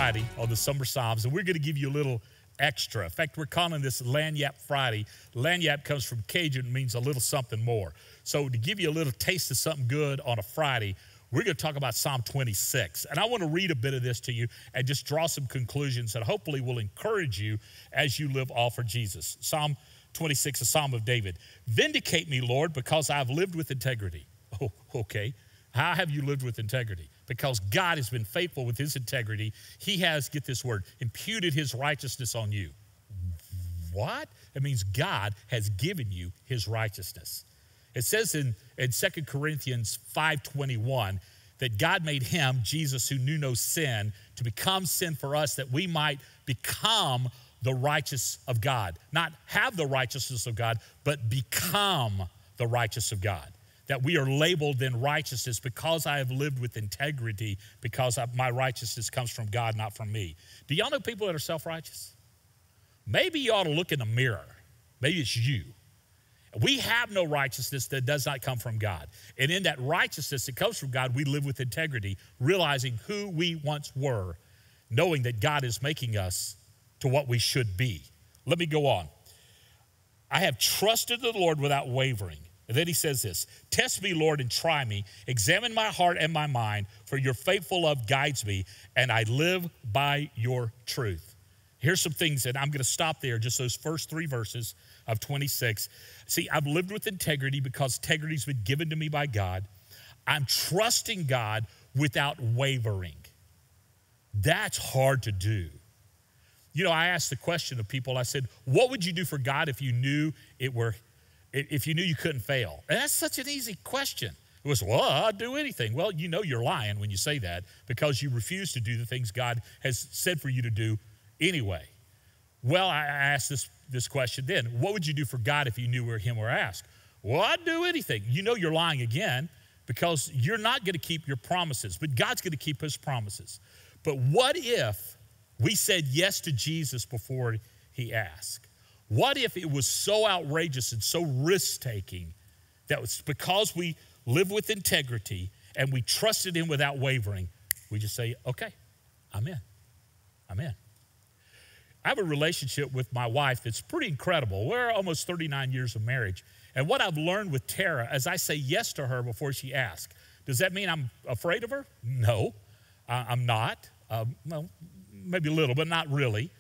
Friday on the Summer Psalms, and we're going to give you a little extra. In fact, we're calling this Lagniappe Friday. Lagniappe comes from Cajun, means a little something more. So to give you a little taste of something good on a Friday, we're going to talk about Psalm 26. And I want to read a bit of this to you and just draw some conclusions that hopefully will encourage you as you live all for Jesus. Psalm 26, a Psalm of David. Vindicate me, Lord, because I have lived with integrity. Oh, okay. How have you lived with integrity? Because God has been faithful with his integrity. He has, get this word, imputed his righteousness on you. What? It means God has given you his righteousness. It says in 2 Corinthians 5:21 that God made him, Jesus, who knew no sin, to become sin for us that we might become the righteous of God. Not have the righteousness of God, but become the righteous of God. That we are labeled in righteousness because I have lived with integrity, because my righteousness comes from God, not from me. Do y'all know people that are self-righteous? Maybe you ought to look in the mirror. Maybe it's you. We have no righteousness that does not come from God. And in that righteousness that comes from God, we live with integrity, realizing who we once were, knowing that God is making us to what we should be. Let me go on. I have trusted the Lord without wavering. And then he says this, test me, Lord, and try me. Examine my heart and my mind, for your faithful love guides me, and I live by your truth. Here's some things, and I'm going to stop there, just those first 3 verses of 26. See, I've lived with integrity because integrity's been given to me by God. I'm trusting God without wavering. That's hard to do. You know, I asked the question of people, I said, what would you do for God if you knew you couldn't fail? And that's such an easy question. It was, well, I'd do anything. Well, you know you're lying when you say that because you refuse to do the things God has said for you to do anyway. Well, I asked this question then. What would you do for God if you knew him were asked? Well, I'd do anything. You know you're lying again because you're not going to keep your promises, but God's going to keep his promises. But what if we said yes to Jesus before he asked? What if it was so outrageous and so risk-taking that was because we live with integrity and we trusted him without wavering, we just say, okay, I'm in. I'm in. I have a relationship with my wife that's pretty incredible. We're almost 39 years of marriage. And what I've learned with Tara is I say yes to her before she asks. Does that mean I'm afraid of her? No, I'm not. Well, maybe a little, but not really.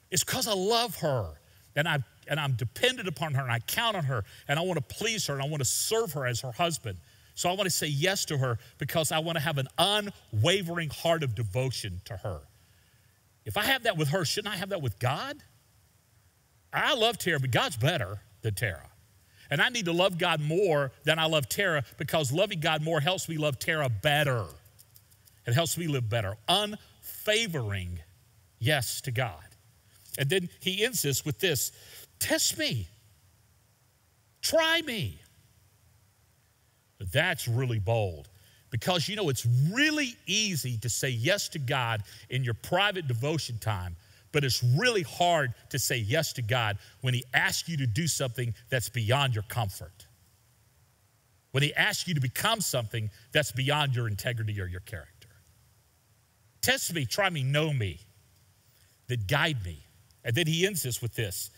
It's because I love her. And I'm dependent upon her, and I count on her, and I want to please her, and I want to serve her as her husband. So I want to say yes to her because I want to have an unwavering heart of devotion to her. If I have that with her, shouldn't I have that with God? I love Tara, but God's better than Tara. And I need to love God more than I love Tara because loving God more helps me love Tara better. It helps me live better. Unfavoring yes to God. And then he ends this with this, test me, try me. But that's really bold because, you know, it's really easy to say yes to God in your private devotion time, but it's really hard to say yes to God when he asks you to do something that's beyond your comfort. When he asks you to become something that's beyond your integrity or your character. Test me, try me, know me, that guide me. And then he ends this with this,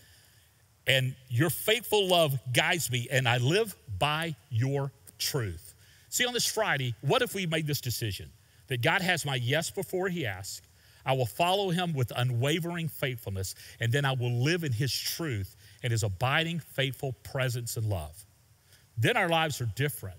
and your faithful love guides me, and I live by your truth. See, on this Friday, what if we made this decision? That God has my yes before he asks. I will follow him with unwavering faithfulness, and then I will live in his truth and his abiding, faithful presence and love. Then our lives are different.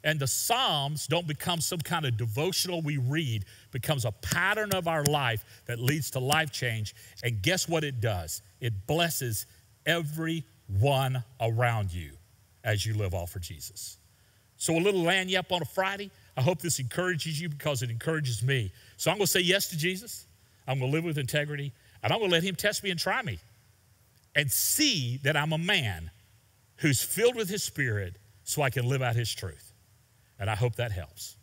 And the Psalms don't become some kind of devotional we read, becomes a pattern of our life that leads to life change. And guess what it does? It blesses everyone around you as you live all for Jesus. So a little lagniappe on a Friday. I hope this encourages you because it encourages me. So I'm going to say yes to Jesus. I'm going to live with integrity. And I'm going to let him test me and try me and see that I'm a man who's filled with his spirit so I can live out his truth. And I hope that helps.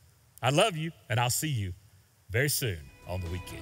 I love you, and I'll see you very soon on the weekend.